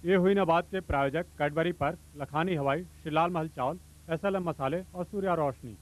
ये हुई नबात के प्रायोजक कैडबरी पर्क, लखानी हवाई, श्रीलाल महल चावल, SLM मसाले और सूर्या रोशनी।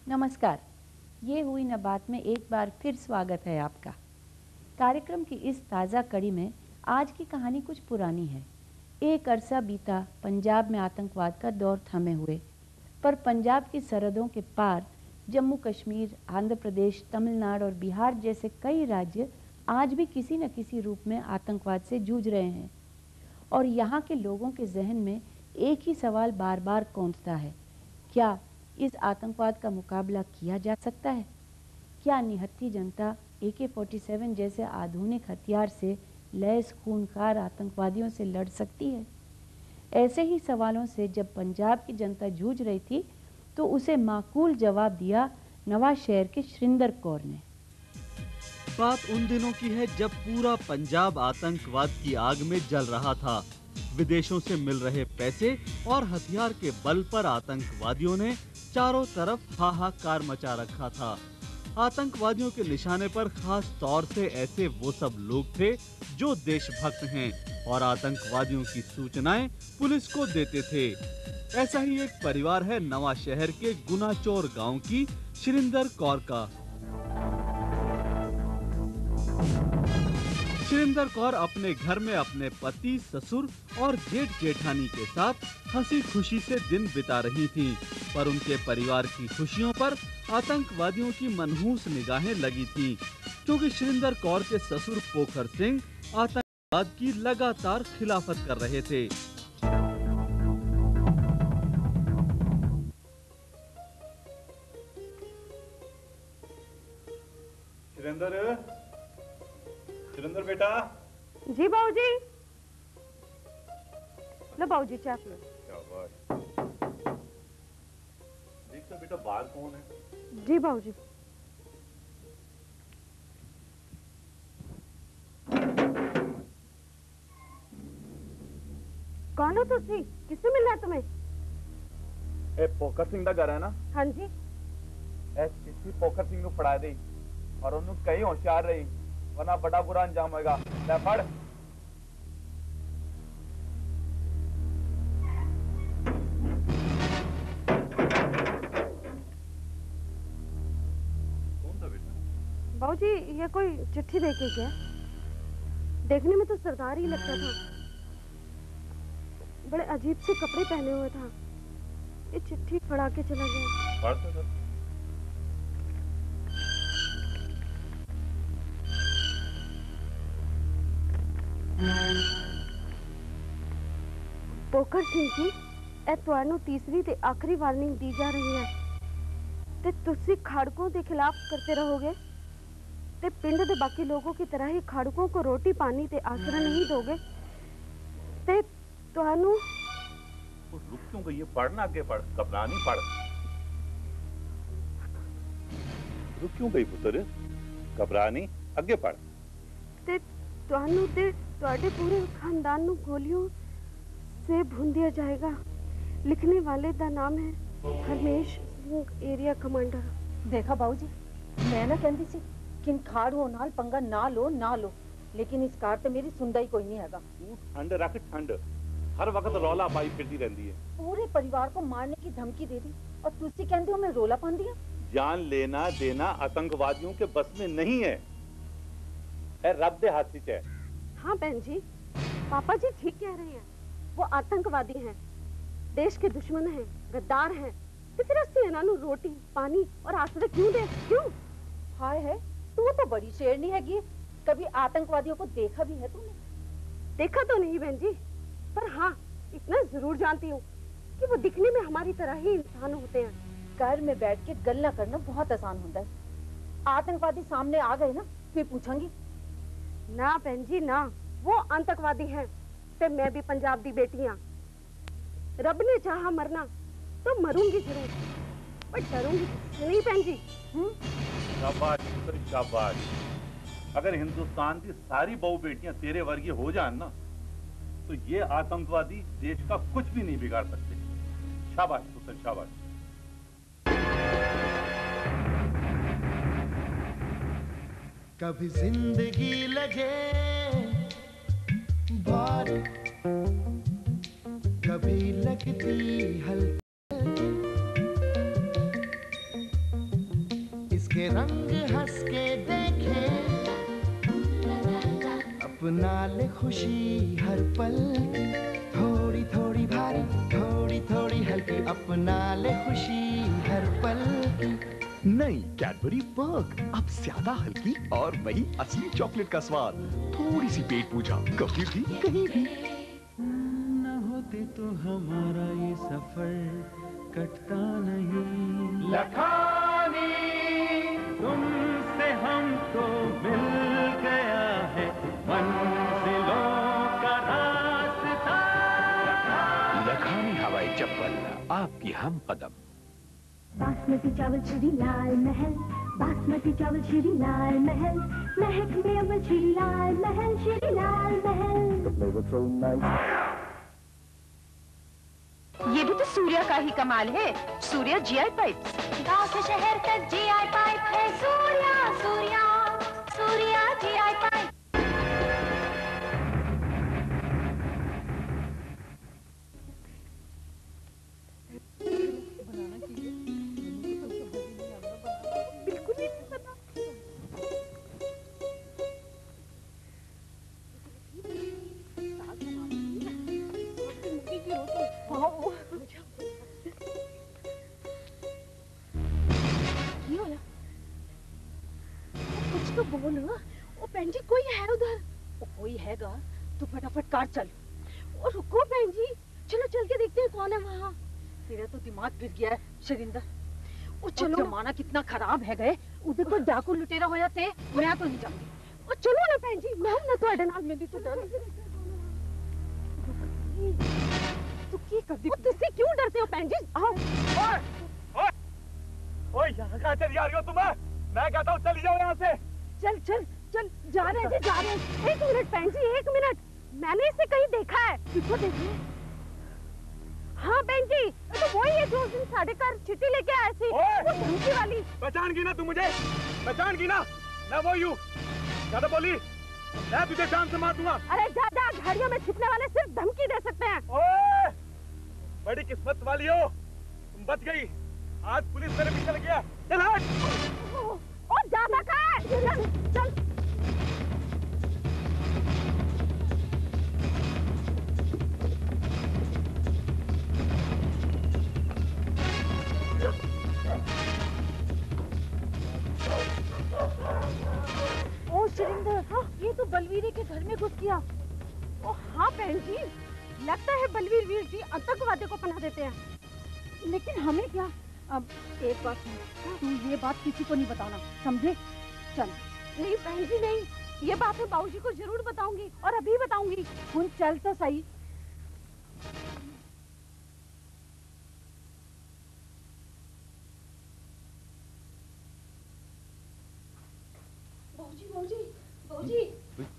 नमस्कार, ये हुई न बात में एक बार फिर स्वागत है आपका। कार्यक्रम की इस ताज़ा कड़ी में आज की कहानी कुछ पुरानी है। एक अरसा बीता पंजाब में आतंकवाद का दौर थमे हुए, पर पंजाब की सरहदों के पार जम्मू कश्मीर, आंध्र प्रदेश, तमिलनाडु और बिहार जैसे कई राज्य आज भी किसी न किसी रूप में आतंकवाद से जूझ रहे हैं। और यहाँ के लोगों के जहन में एक ही सवाल बार बार कौंधता है, क्या इस आतंकवाद का मुकाबला किया जा सकता है? क्या निहत्थी जनता AK-47 जैसे आधुनिक हथियार से लैस खूंखार आतंकवादियों से लड़ सकती है? ऐसे ही सवालों से जब पंजाब की जनता जूझ रही थी तो उसे माकूल जवाब दिया नवाशहर के सुरिंदर कौर ने। बात उन दिनों की है जब पूरा पंजाब आतंकवाद की आग में जल रहा था। विदेशों से मिल रहे पैसे और हथियार के बल पर आतंकवादियों ने चारों तरफ हाहाकार मचा रखा था। आतंकवादियों के निशाने पर खास तौर से ऐसे वो सब लोग थे जो देशभक्त हैं और आतंकवादियों की सूचनाएं पुलिस को देते थे। ऐसा ही एक परिवार है नवाशहर के गुनाचोर गांव की सुरिंदर कौर का। सुरिंदर कौर अपने घर में अपने पति, ससुर और जेठ जेठानी के साथ हंसी खुशी से दिन बिता रही थीं, पर उनके परिवार की खुशियों पर आतंकवादियों की मनहूस निगाहें लगी थीं, क्योंकि सुरिंदर कौर के ससुर पोखर सिंह आतंकवाद की लगातार खिलाफत कर रहे थे। सुरिंदर बेटा। जी बाबूजी। लो बाबूजी चाय पियो। देख तो बेटा बाहर कौन है? जी बाबूजी। कौन हो तुसी? किससे मिलना है तुम्हें? ए पोखर सिंह दा घर है ना? हाँ जी। ए चिट्ठी पोखर सिंह नु फड़ा दे और उन्हें कहीं होशियार रही, वरना बड़ा बुरा अंजाम होगा। ले पढ़। कौन था बेटा? बाबूजी ये कोई चिट्ठी देके गया। देखने में तो सरदार ही लगता था, बड़े अजीब से कपड़े पहने हुए था। ये चिट्ठी फड़ा के चला गया। पढ़ तो सर। पोखर सिंह जी, ए ਤੁਹਾਨੂੰ तीसरी ते आखिरी वार्निंग दी जा रही है ते तुसी खाड़कों के खिलाफ करते रहोगे ते पिंड दे बाकी लोगों की तरह ही खाड़कों को रोटी पानी ते आसरा नहीं दोगे ते ਤੁਹਾਨੂੰ रुक क्यों गई है? पढ़ना आगे पढ़, घबरा नहीं, पढ़। रुक क्यों गई पुत्र? घबरा नहीं, आगे पढ़। ते ਤੁਹਾਨੂੰ ਤੇ ਤੁਹਾਡੇ पूरे खानदान ਨੂੰ गोलियों से भून दिया जाएगा। लिखने वाले का नाम है हरमेश सिंह, एरिया कमांडर। देखा बाबूजी, मैं ना कहती सी कि खाड़ू नाल पंगा ना लो, लेकिन इस कार ते मेरी सुनदा ही कोई नहीं हैगा। तू ठंड रख, ठंड। हर वक्त रौला पाई फिरती रहती है। पूरे परिवार को मारने की धमकी दे दी और तुसी कहते हो मैं रोला पांदी हूं। जान लेना देना आतंकवादियों के बस में नहीं है, रब दे हाथ से है। हाँ बहन जी, पापा जी ठीक कह रहे हैं। वो आतंकवादी हैं, देश के दुश्मन हैं, गद्दार हैं। तो फिर असली इन्होंने रोटी पानी और आश्रय क्यों दे? क्यों? हाय है, तू तो बड़ी शेरनी हैगी। कभी आतंकवादियों को देखा भी है तूने? देखा तो नहीं बहन जी, पर हाँ इतना जरूर जानती हूँ कि वो दिखने में हमारी तरह ही इंसान होते हैं। घर में बैठ के गल्ला करना बहुत आसान होता है। आतंकवादी सामने आ गए ना फिर पूछेंगी। ना भैन जी ना, वो आतंकवादी हैं ते मैं भी पंजाब दी बेटी हां। रब ने चाहा मरना तो मरूंगी जरूर, पर डरूंगी नहीं भैन जी। शाबाश पुत्र शाबाश। अगर हिंदुस्तान की सारी बहू बेटियां तेरे वर्गीय हो जाए ना तो ये आतंकवादी देश का कुछ भी नहीं बिगाड़ सकते। शाबाश पुत्र शाबाश। कभी जिंदगी लगे भारी, कभी लगती हल्की, इसके रंग हंस के देखे, अपना ले खुशी हर पल, थोड़ी थोड़ी भारी थोड़ी थोड़ी हल्की, अपना ले खुशी हर पल की। नई कैडबरी पर्क अब ज्यादा हल्की और वही असली चॉकलेट का स्वाद। थोड़ी सी पेट पूजा, कभी भी कहीं भी। न होते तो हमारा ये सफर कटता नहीं। लखानी तुमसे हमको मिल गया है मंजिलों का रास्ता। लखानी हवाई चप्पल आपकी हम कदम। बासमती चावल श्री लाल महल, बासमती चावल श्री लाल महल, महक में अमर श्री लाल महल, श्री लाल महल। ये भी तो सूर्या का ही कमाल है। सूर्या जीआई पाइप्स, गांव से शहर तक जीआई पाइप है। Surya Surya Surya GI pipe. कोई हैगा तो फटाफट कार चल। और रुको बहन जी, चलो चल के देखते हैं कौन है वहाँ। तेरा तो दिमाग फिर गया है शरिंदर। और चलो, जमाना कितना खराब है गए। उधर कोई डाकू लुटेरा होया थे, मैं तो नहीं जाऊंगी। और चलो ना बहन जी, मैं ना तो नाल मेरी तो डर। तू की कर दी? तुझसे क्यों डरते हो बहन जी? आओ। ओए यहाँ कहाँ चली जा रही हो तुम? मैं कहता हूँ चली जाओ यहाँ से। चल चल चल, जा रहे हैं जी, जा रहे हैं। 1 मिनट बहन जी, 1 मिनट। मैंने इसे कहीं देखा है। किसको देखा? हाँ बहन जी, तो वही है जो उस दिन साढ़े घर चिट्ठी लेके आए थे, वो धमकी वाली। पहचान की ना तू मुझे? पहचान की ना? मैं वो हूँ। ज्यादा बोली मैं तुझे जान से मार दूंगा। अरे दादा, घड़ियों में छिपने वाले सिर्फ धमकी दे सकते हैं। ओए, बड़ी किस्मत वाली हो तुम, बच गई। आज पुलिस मेरे पीछे लग गया। चल हट। और ज्यादा कहाँ है? चल चल। ओ शरिंदर, हाँ, ये तो बलवीर के घर में घुस गया। ओ हाँ बहन जी, लगता है बलवीर वीर जी आतंकवादियों को पनाह देते हैं। लेकिन हमें क्या? अब एक बात सुन, तू ये बात किसी को नहीं बताना, समझे? चल। नहीं बहन जी नहीं, ये बात मैं बाबूजी को जरूर बताऊंगी, और अभी बताऊंगी। सुन, चल तो सही।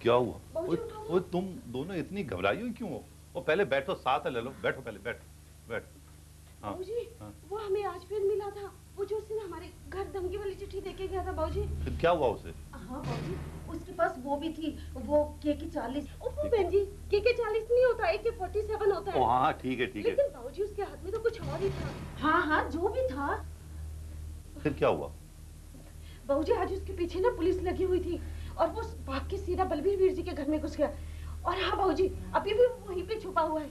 क्या हुआ? ओए तुम दोनों इतनी घबराई हुई क्यों हो? वो पहले बैठो, साथ ले लो। बैठो पहले, बैठ। हाँ, बाबूजी, वो हमें आज फिर मिला था, वो जो उसने हमारे घर धमकी वाली चिट्ठी देके गया था बाबूजी। फिर क्या हुआ उसे? हाँ बाबूजी, उसके पास वो भी थी, वो AK-40। ओ बहन जी, AK-40 नहीं होता, AK-47 होता है। हाँ ठीक है। लेकिन बाबूजी उसके हाथ में तो कुछ और ही था। हाँ, जो भी था। फिर क्या हुआ? बाबूजी, आज उसके पीछे ना पुलिस लगी हुई थी, और वो भाग के सीधा बलवीर वीर जी के घर में घुस गया। और हाँ बाबूजी, अभी भी वहीं पे छुपा हुआ है।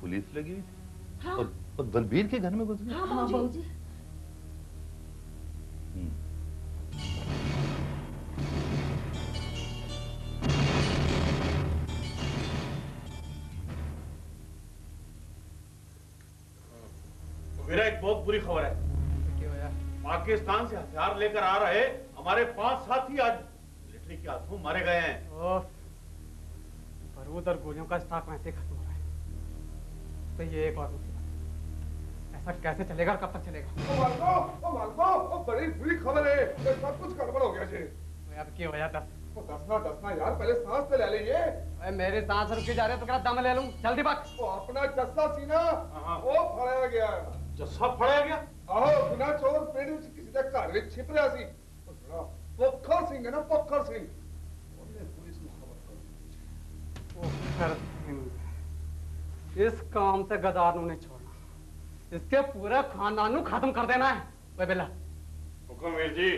पुलिस लगी हुई थी? हाँ। और बलबीर के घर में घुस गया? हाँ बाबूजी। मेरा एक बहुत बुरी खबर है। पाकिस्तान से हथियार लेकर आ रहे हमारे 5 साथी आज मिलिट्री के हाथों मारे गए हैं। बारूद और गोलियों का स्टॉक वैसे खत्म हो रहा है, तो ये एक और मुसीबत। ऐसा कैसे चलेगा, कब तक चलेगा? बड़ी बुरी खबर है, सब कुछ गड़बड़ हो गया जी। अब क्या हो जाता? दसना यार, पहले सांस तो ले लीजिए। मेरे सांस रुके जा रहे तो क्या दम ले लूं? जल्दी बक। वो अपना जस्सा सीना वो फड़ाया गया। जस्सा फड़ाया गया? आहो, बिना चोर पेड़ विच किसी दे घर विच छिप रहा सी। पोखर सिंह है ना, पोखर सिंह। ਉਹਨੇ पुलिस ਨੂੰ खबर कर। पोखर सिंह, इस काम से गद्दार नहीं छोड़ना, इसके पूरे खानदान को खत्म कर देना है। वे बेला हुक्म वीर जी।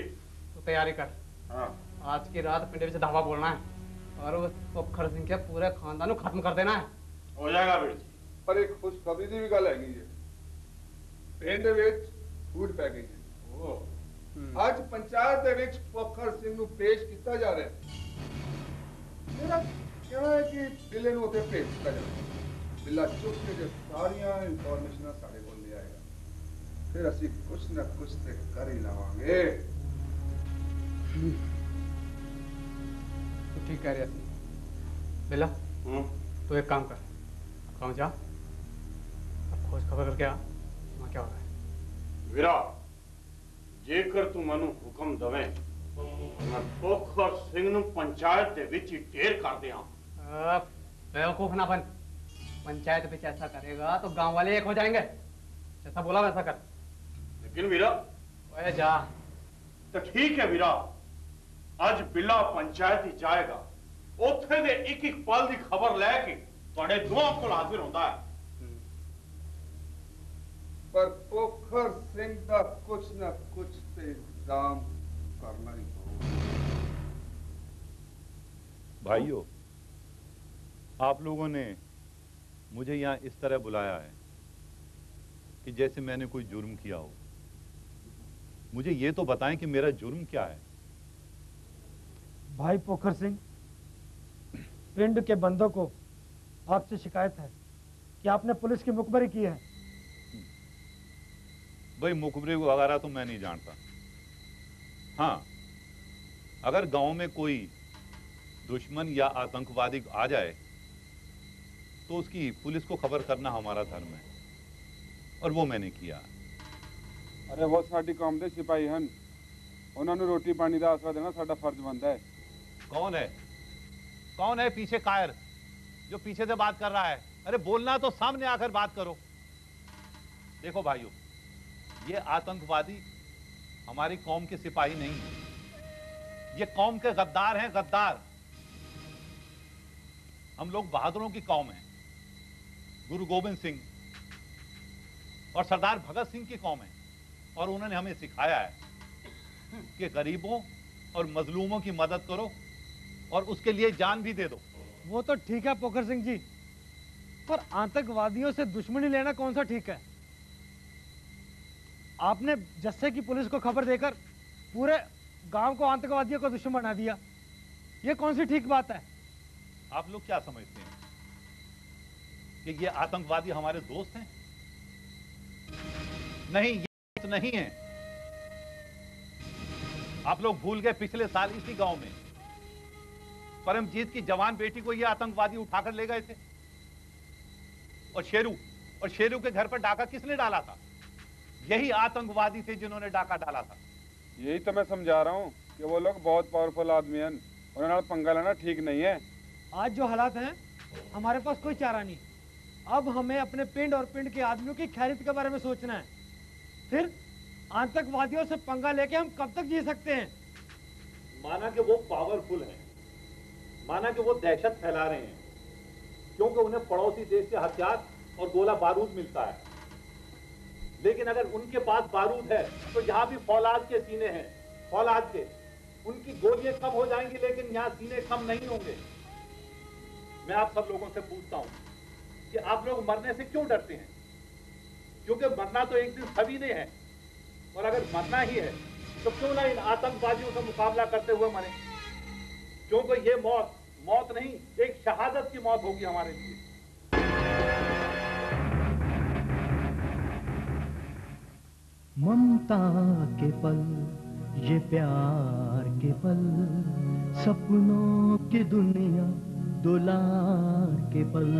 तू तैयारी कर। हाँ। आज की रात पिंड से धावा बोलना है और उस पोखर सिंह के पूरे खानदान को खत्म कर देना है। हो जाएगा वीर जी। पर एक खुशखबरी की भी गल हैगी है, पिंड विच फूड पैकेज है। आज पंचायत दे विच पोखर सिंह ਨੂੰ पेश ਕੀਤਾ ਜਾ ਰਿਹਾ है। मेरा कहना है कि बिल्ले ਨੂੰ ਉੱਥੇ ਭੇਜ ਦਿੱਤਾ ਜਾਵੇ। ਬਿੱਲਾ ਚੁੱਕ ਕੇ ਸਾਰੀਆਂ ਇਨਫੋਰਮੇਸ਼ਨਾਂ ਸਾਡੇ ਕੋਲ ਲੈ ਆਏਗਾ, ਫਿਰ ਅਸੀਂ ਕੁਝ ਨਾ ਕੁਝ ਤੇ ਕਰ ਹੀ ਲਵਾਂਗੇ। ठीक कह रही है बेला। तो एक काम कर, गाँव जा, अब खोज खबर करके आ वहाँ क्या हो रहा है। वीरा, जेकर तू मनु हुक्म दवे मैं पोखर सिंह नु पंचायत दे विच ही ढेर कर दिया। बेवकूफ ना बन, पंचायत विच ऐसा करेगा तो गांव वाले एक हो जाएंगे। जैसा बोला वैसा कर। लेकिन वीरा ओए जा। तो ठीक है वीरा, आज बिल्ला पंचायत ही जाएगा, उत्थे दे एक एक पल की खबर लैके तुहाडे दोहां कोल हाजिर होंदा है। पर पोखर सिंह का कुछ ना कुछ ते इंतजाम करना ही होगा। भाइयों, आप लोगों ने मुझे यहाँ इस तरह बुलाया है कि जैसे मैंने कोई जुर्म किया हो। मुझे ये तो बताएं कि मेरा जुर्म क्या है। भाई पोखर सिंह, पिंड के बंदों को आपसे शिकायत है कि आपने पुलिस की मुखबरी की है। भाई मुखबरी वगैरह तो मैं नहीं जानता। हाँ, अगर गांव में कोई दुश्मन या आतंकवादी आ जाए तो उसकी पुलिस को खबर करना हमारा धर्म है, और वो मैंने किया। अरे वो साडी कौम दे सिपाही हैं, उन्होंने रोटी पानी का आसरा देना साडा फर्ज बनता है। कौन है? कौन है पीछे कायर जो पीछे से बात कर रहा है? अरे बोलना तो सामने आकर बात करो। देखो भाइयों, ये आतंकवादी हमारी कौम के सिपाही नहीं है, ये कौम के गद्दार हैं, गद्दार। हम लोग बहादुरों की कौम है, गुरु गोविंद सिंह और सरदार भगत सिंह की कौम है, और उन्होंने हमें सिखाया है कि गरीबों और मजलूमों की मदद करो और उसके लिए जान भी दे दो। वो तो ठीक है पोखर सिंह जी, पर आतंकवादियों से दुश्मनी लेना कौन सा ठीक है? आपने जस्से की पुलिस को खबर देकर पूरे गांव को आतंकवादियों का दुश्मन बना दिया। ये कौन सी ठीक बात है? आप लोग क्या समझते हैं कि ये आतंकवादी हमारे दोस्त हैं? नहीं, ये दोस्त नहीं है। आप लोग भूल गए पिछले साल इसी गांव में परमजीत की जवान बेटी को ये आतंकवादी उठाकर ले गए थे। और शेरू के घर पर डाका किसने डाला था? यही आतंकवादी थे जिन्होंने डाका डाला था। यही तो मैं समझा रहा हूँ कि वो लोग बहुत पावरफुल आदमी हैं, उन्होंने पंगा लेना ठीक नहीं है। आज जो हालात हैं, हमारे पास कोई चारा नहीं। अब हमें अपने पिंड और पिंड के आदमियों की खैरियत के बारे में सोचना है। फिर आतंकवादियों से पंगा लेके हम कब तक जी सकते हैं? माना कि वो पावरफुल हैं, माना कि वो दहशत फैला रहे हैं क्योंकि उन्हें पड़ोसी देश से हथियार और गोला बारूद मिलता है, लेकिन अगर उनके पास बारूद है तो यहाँ भी फौलाद के सीने हैं, फौलाद के। उनकी गोलियां कम हो जाएंगी लेकिन यहाँ सीने कम नहीं होंगे। मैं आप सब लोगों से पूछता हूँ कि आप लोग मरने से क्यों डरते हैं? क्योंकि मरना तो एक दिन सभी ने है, और अगर मरना ही है तो क्यों ना इन आतंकवादियों से मुकाबला करते हुए मरे? क्योंकि ये मौत नहीं, एक शहादत की मौत होगी हमारे लिए। ममता के पल, ये प्यार के पल, सपनों की दुनिया, दुलार के पल।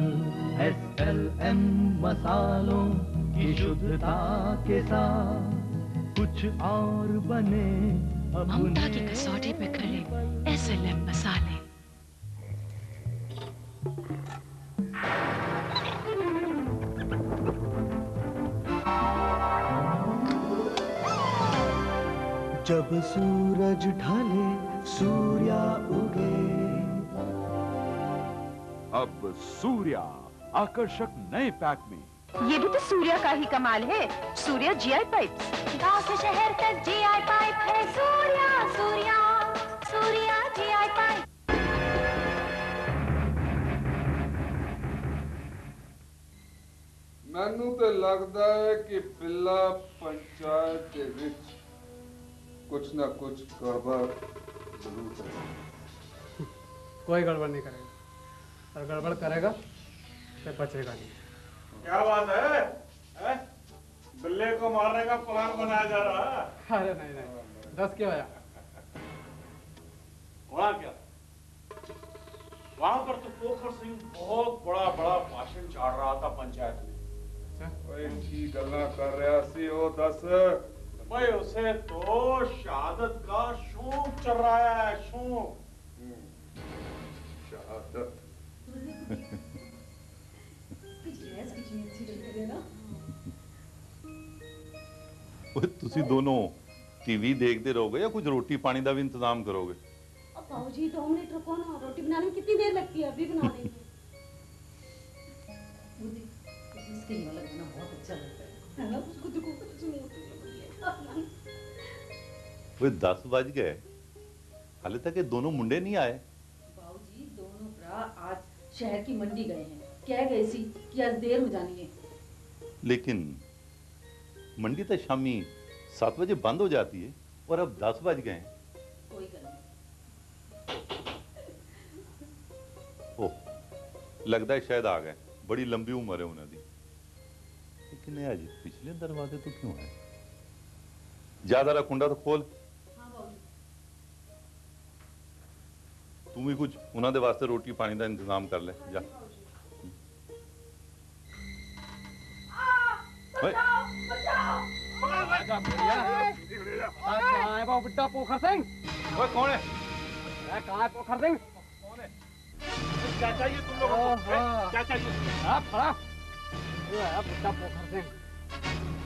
SLM मसालों की शुद्धता के साथ कुछ और बने ममता की कसौटी पे खड़े SLM मसाले। जब सूरज ढले सूर्या उगे। अब सूर्या आकर्षक नए पैक में। ये भी तो सूर्या का ही कमाल है। सूर्या GI पाइप्स, गांव से शहर तक GI पाइप है। Surya Surya Surya GI pipe. मैनू तो लगता है कि बिल्ला पंचायत के विच कुछ ना कुछ गड़बड़ जरूर करेगा। कोई गड़बड़ नहीं करेगा, और गड़बड़ करेगा तो बचेगा नहीं। क्या बात है? बिल्ले को मारने का प्लान बनाया जा रहा है? अरे नहीं नहीं, 10 क्यों आया? वहाँ क्या? वहाँ पर तो पोखर सिंह बहुत बड़ा भाषण चाड़ रहा था पंचायत में। की गल्ला कर रहा सी हो 10। भाई उसे तो शहादत का शौक चल रहा है, शौक। शहादत। तुसी दोनों टीवी देखते रहोगे या कुछ रोटी पानी का भी इंतजाम करोगे? अब बाबूजी 2 मिनट रुको ना, रोटी बनाने में कितनी देर लगती है? अभी बना देंगे। इसके ये वाला गाना बहुत अच्छा लगता है ना? उसको देखो कितनी मोटी है। वे 10 बज गए, हाले तक ये दोनों मुंडे नहीं आए। बाबूजी दोनों भरा आज शहर की मंडी गए हैं। कह गए सी कि आज देर हो जानी है। लेकिन मंडी तो शामी 7 बजे बंद हो जाती है और अब 10 बज गए हैं। कोई गल नहीं। ओह, लगता है शायद आ गए। बड़ी लंबी उम्र है उन्होंने। लेकिन आज पिछले दरवाजे तो क्यों है? ज्यादा रहा कुंडा तो खोल। हाँ बाबूजी। तू भी कुछ उन्होंने वास्ते रोटी पानी का इंतजाम कर ले जा। कहाँ है वो बुड्ढा पोखर सिंह? ओए कौन है? कहाँ है पोखर सिंह? क्या चाहिए तुम लोगों को? क्या चाहिए? आप खड़ा। ये है बुड्ढा पोखर सिंह।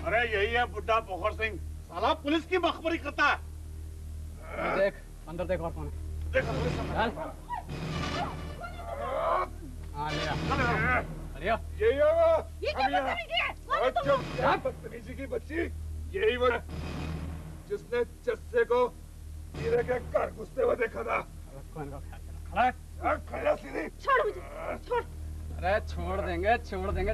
अरे यही है बुड्ढा पोखर सिंह, साला पुलिस की मखबरी करता है। देख अंदर देख और कौन है। देखो पुलिस चल। हाँ ले आ। अरे यही होगा। ये क्या बदतमीजी है? कौन है तुम लोग? बदतमीजी की बच्ची, यही वो जिसने चस्से को हीरे के घर घुसते हुए देखा था। कौन का ख्याल करा? खड़ा है। खड़ा सीधी। छोड़ मुझे, छोड़। अरे छोड़ देंगे, छोड़ देंगे।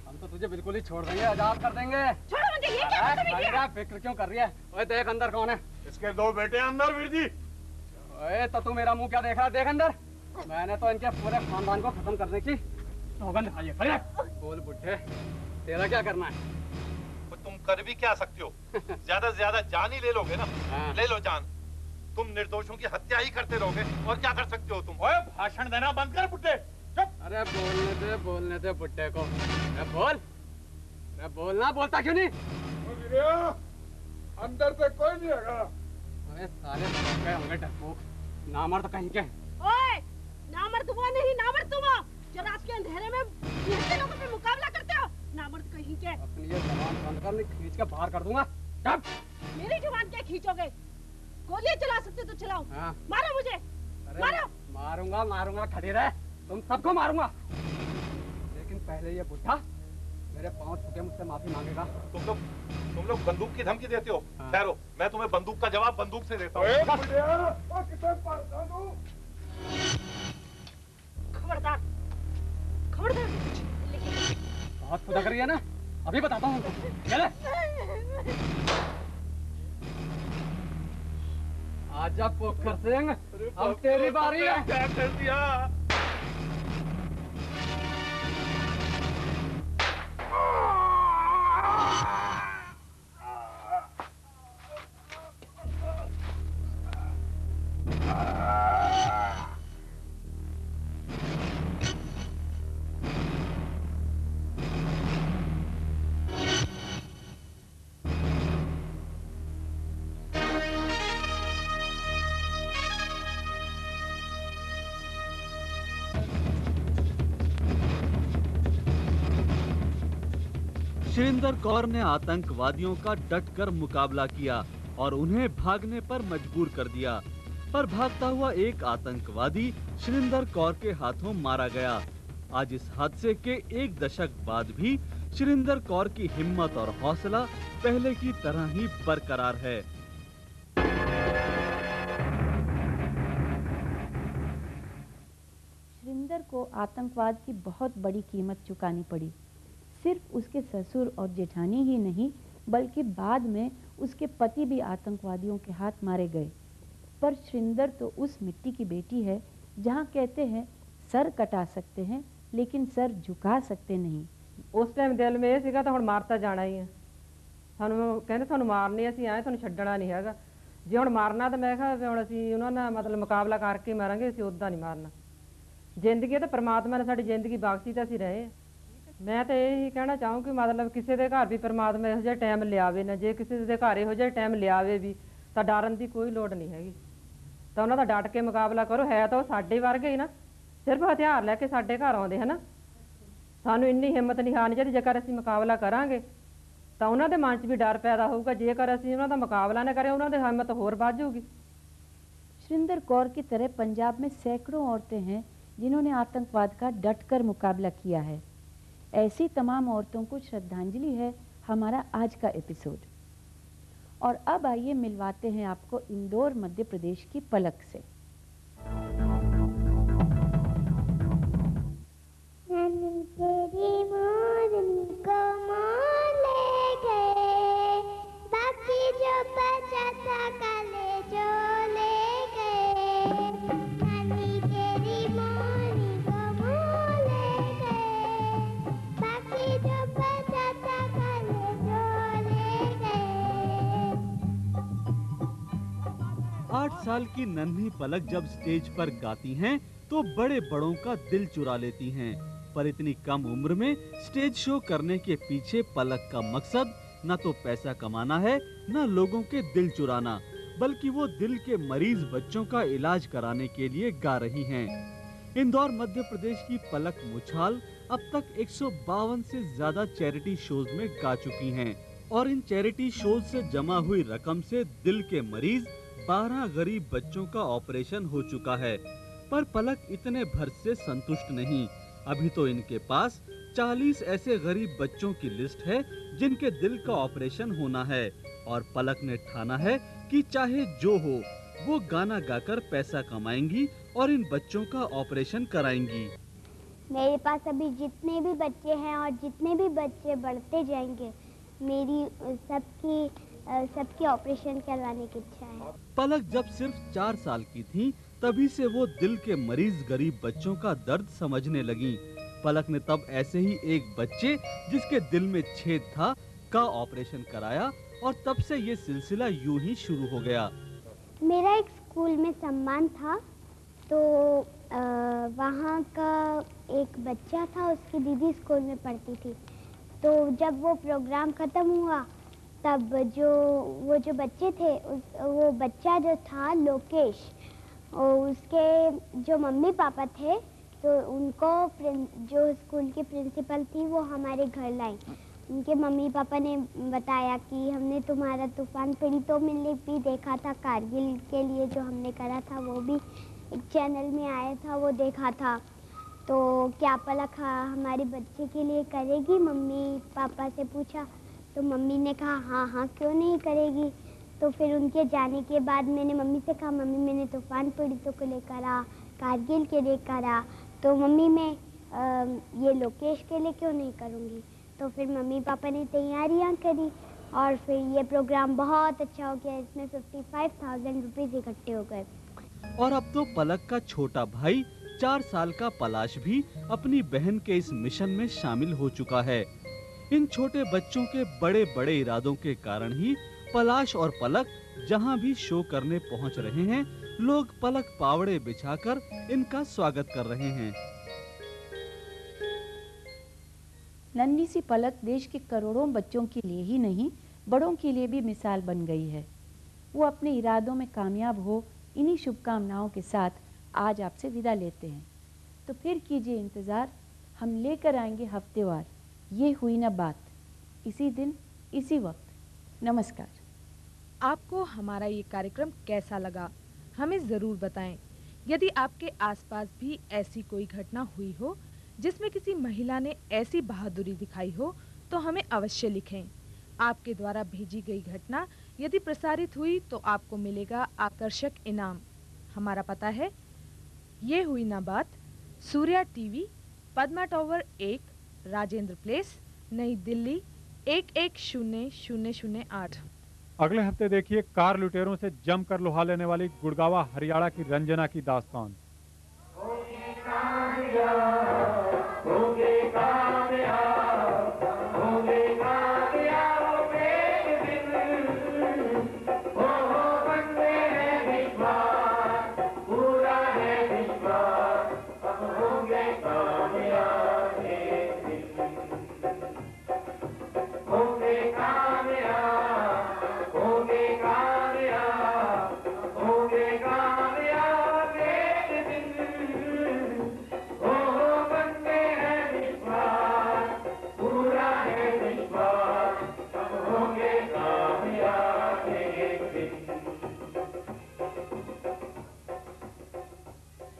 हम तो तुझे बिल्कुल ही छोड़ देंगे, आजाद कर देंगे। छोड़ मुझे, ये क्या बदतमीजी है? फिक्र क्यों कर रही है? ओए देख अंदर कौन है? इसके 2 बेटे अंदर वीर जी। ओए तो तू मेरा मुंह क्या देख रहा है? देख अंदर। मैंने तो इनके पूरे खानदान को खत्म करने की सौगंध खाई है। खड़े बोल बुड्ढे, तेरा क्या करना है? तुम कर भी क्या सकते हो? ज्यादा से ज्यादा जान ही ले लोगे ना। ले लो जान। तुम निर्दोषों की हत्या ही करते रहोगे और क्या कर सकते हो तुम? ओए भाषण देना बंद कर बुड्ढे। चुप। अरे बोलने दे बुड्ढे को। अरे बोल। अरे बोलना, बोलता क्यों नहीं? अंदर से कोई नहीं आएगा। अरे साले होंगे डरपोक, नामर्द कहीं के। ओए, नामर्द वो नहीं, नामर्द तुम हो जो रात के अंधेरे में ऐसे लोगों से मुकाबला करते हो। नामर्द कहीं के। अपनी ये जबान बंद कर, नहीं खींच के बाहर कर दूंगा। चुप। मेरी जुबान क्या खींचोगे? गोलियां चला सकते तो चलाओ। हाँ। मारो मुझे। अरे मारो। मारूंगा खड़ी रहे, तुम सबको मारूंगा। लेकिन पहले ये बुड्ढा मेरे पांव छू के मुझसे माफी मांगेगा। तुम लोग बंदूक की धमकी देते हो। ठहरो, मैं तुम्हें बंदूक का जवाब बंदूक से देता हूँ। खबरदार, खबरदार। बहुत खुदा कर रही है ना, अभी बताता हूँ उनको। चले। आजा पोखर सिंह, अब तेरी बारी है। क्या कर दिया? सुरिंदर कौर ने आतंकवादियों का डटकर मुकाबला किया और उन्हें भागने पर मजबूर कर दिया। पर भागता हुआ एक आतंकवादी सुरिंदर कौर के हाथों मारा गया। आज इस हादसे के 1 दशक बाद भी सुरिंदर कौर की हिम्मत और हौसला पहले की तरह ही बरकरार है। सुरिंदर को आतंकवाद की बहुत बड़ी कीमत चुकानी पड़ी। सिर्फ उसके ससुर और जेठानी ही नहीं, बल्कि बाद में उसके पति भी आतंकवादियों के हाथ मारे गए। पर सुरिंदर तो उस मिट्टी की बेटी है जहाँ कहते हैं सर कटा सकते हैं लेकिन सर झुका सकते नहीं। उस टाइम दिल में ਇਹ ਸੀਗਾ ਤਾਂ ਹੁਣ ਮਾਰਤਾ ਜਾਣਾ ਹੀ ਹੈ। ਸਾਨੂੰ ਕਹਿੰਦੇ ਤੁਹਾਨੂੰ ਮਾਰਨੇ ਅਸੀਂ ਆਏ ਤੁਹਾਨੂੰ ਛੱਡਣਾ ਨਹੀਂ ਹੈਗਾ। ਜੇ ਹੁਣ ਮਾਰਨਾ ਤਾਂ ਮੈਂ ਕਿਹਾ ਹੁਣ ਅਸੀਂ ਉਹਨਾਂ ਨਾਲ ਮਤਲਬ ਮੁਕਾਬਲਾ ਕਰਕੇ ਮਾਰਾਂਗੇ, ਅਸੀਂ ਉੱਦਾਂ ਨਹੀਂ ਮਾਰਨਾ। ਜ਼ਿੰਦਗੀ ਤਾਂ ਪ੍ਰਮਾਤਮਾ ਨੇ ਸਾਡੀ ਜ਼ਿੰਦਗੀ ਬਖਸ਼ੀ ਤਾਂ ਅਸੀਂ ਰਹੇ। ਮੈਂ ਤਾਂ ਇਹੀ ਕਹਿਣਾ ਚਾਹੂੰ ਕਿ ਮਤਲਬ ਕਿਸੇ ਦੇ ਘਰ ਵੀ ਪ੍ਰਮਾਤਮਾ ਇਹੋ ਜਿਹਾ ਟਾਈਮ ਲਿਆਵੇ ਨਾ, ਜੇ ਕਿਸੇ ਦੇ ਘਰ ਇਹੋ ਜਿਹਾ ਟਾਈਮ ਲਿਆਵੇ ਵੀ ਤਾਂ ਡਰਨ ਦੀ ਕੋਈ ਲੋੜ ਨਹੀਂ ਹੈਗੀ। ਤਾਂ ਉਹਨਾਂ ਦਾ ਡਟ ਕੇ ਮੁਕਾਬਲਾ ਕਰੋ। ਹੈ ਤਾਂ ਉਹ ਸਾਡੇ ਵਰਗੇ ਹੀ ਨਾ, ਸਿਰਫ ਹਥਿਆਰ ਲੈ ਕੇ ਸਾਡੇ ਘਰ ਆਉਂਦੇ ਹੈ ਨਾ। ਸਾਨੂੰ ਇੰਨੀ ਹਿੰਮਤ ਨਹੀਂ ਹਾਰਨੀ ਚਾਹੀਦੀ। ਜੇਕਰ ਅਸੀਂ ਮੁਕਾਬਲਾ ਕਰਾਂਗੇ ਤਾਂ ਉਹਨਾਂ ਦੇ ਮਨ 'ਚ ਵੀ ਡਰ ਪੈਦਾ ਹੋਊਗਾ। ਜੇਕਰ ਅਸੀਂ ਉਹਨਾਂ ਦਾ ਮੁਕਾਬਲਾ ਨਾ ਕरें ਉਹਨਾਂ ਦੀ ਹਿੰਮਤ ਹੋਰ ਵੱਧ ਜਾਊਗੀ। सुरिंदर कौर की तरह पंजाब में सैकड़ों औरतें हैं जिन्होंने आतंकवाद का डटकर मुकाबला किया है। ऐसी तमाम औरतों को श्रद्धांजलि है हमारा आज का एपिसोड। और अब आइए मिलवाते हैं आपको इंदौर मध्य प्रदेश की पलक से। तेरी मोरनी को मोर ले गए, बाकी जो बचा था काले जो ले गए। नानी तेरी मोरनी को मोर ले गए, बाकी जो बचा था काले जो ले गए। 8 साल की नन्ही पलक जब स्टेज पर गाती हैं तो बड़े बड़ों का दिल चुरा लेती हैं। पर इतनी कम उम्र में स्टेज शो करने के पीछे पलक का मकसद न तो पैसा कमाना है न लोगों के दिल चुराना, बल्कि वो दिल के मरीज बच्चों का इलाज कराने के लिए गा रही हैं। इंदौर मध्य प्रदेश की पलक मुछाल अब तक 152 से ज्यादा चैरिटी शोज में गा चुकी हैं और इन चैरिटी शोज से जमा हुई रकम से दिल के मरीज 12 गरीब बच्चों का ऑपरेशन हो चुका है। पर पलक इतने भर से संतुष्ट नहीं। अभी तो इनके पास 40 ऐसे गरीब बच्चों की लिस्ट है जिनके दिल का ऑपरेशन होना है और पलक ने ठाना है कि चाहे जो हो वो गाना गाकर पैसा कमाएंगी और इन बच्चों का ऑपरेशन कराएंगी। मेरे पास अभी जितने भी बच्चे हैं और जितने भी बच्चे बढ़ते जाएंगे, मेरी सबकी ऑपरेशन करवाने की इच्छा है। पलक जब सिर्फ 4 साल की थी तभी से वो दिल के मरीज गरीब बच्चों का दर्द समझने लगी। पलक ने तब ऐसे ही एक बच्चे जिसके दिल में छेद था का ऑपरेशन कराया और तब से ये सिलसिला यूं ही शुरू हो गया। मेरा एक स्कूल में सम्मान था, तो वहाँ का एक बच्चा था, उसकी दीदी स्कूल में पढ़ती थी। तो जब वो प्रोग्राम ख़त्म हुआ तब वो जो बच्चे थे वो बच्चा जो था लोकेश, और उसके जो मम्मी पापा थे तो उनको जो स्कूल की प्रिंसिपल थी वो हमारे घर लाई। उनके मम्मी पापा ने बताया कि हमने तुम्हारा तूफान पीड़ितों में भी देखा था, कारगिल के लिए जो हमने करा था वो भी एक चैनल में आया था, वो देखा था। तो क्या पलक हमारे बच्चे के लिए करेगी? मम्मी पापा से पूछा तो मम्मी ने कहा हाँ हाँ क्यों नहीं करेगी। तो फिर उनके जाने के बाद मैंने मम्मी से कहा मम्मी मैंने तूफान पीड़ितों को लेकर आ, कारगिल के लिए करा, तो मम्मी मैं ये लोकेश के लिए क्यों नहीं करूँगी। तो फिर मम्मी पापा ने तैयारियाँ करी और फिर ये प्रोग्राम बहुत अच्छा हो गया। इसमें 55,000 रुपीज़ इकट्ठे हो गए। और अब तो पलक का छोटा भाई 4 साल का पलाश भी अपनी बहन के इस मिशन में शामिल हो चुका है। इन छोटे बच्चों के बड़े बड़े इरादों के कारण ही पलाश और पलक जहां भी शो करने पहुंच रहे हैं, लोग पलक पावड़े बिछाकर इनका स्वागत कर रहे हैं। नन्ही सी पलक देश के करोड़ों बच्चों के लिए ही नहीं, बड़ों के लिए भी मिसाल बन गई है। वो अपने इरादों में कामयाब हो, इन्हीं शुभकामनाओं के साथ आज आपसे विदा लेते हैं। तो फिर कीजिए इंतज़ार, हम लेकर आएंगे हफ्तेवार ये हुई ना बात। इसी दिन इसी वक्त। नमस्कार। आपको हमारा ये कार्यक्रम कैसा लगा हमें ज़रूर बताएं। यदि आपके आसपास भी ऐसी कोई घटना हुई हो जिसमें किसी महिला ने ऐसी बहादुरी दिखाई हो तो हमें अवश्य लिखें। आपके द्वारा भेजी गई घटना यदि प्रसारित हुई तो आपको मिलेगा आकर्षक इनाम। हमारा पता है ये हुई ना बात, Surya TV, Padma tower 1, Rajendra place, नई दिल्ली 110008। अगले हफ्ते देखिए कार लुटेरों से जमकर लोहा लेने वाली गुड़गावा हरियाणा की रंजना की दास्तान।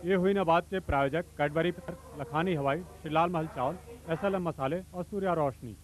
ये हुई ना बात के प्रायोजक कैडबरी, लखानी हवाई, श्रीलाल महल चावल, SLM मसाले और सूर्या रोशनी।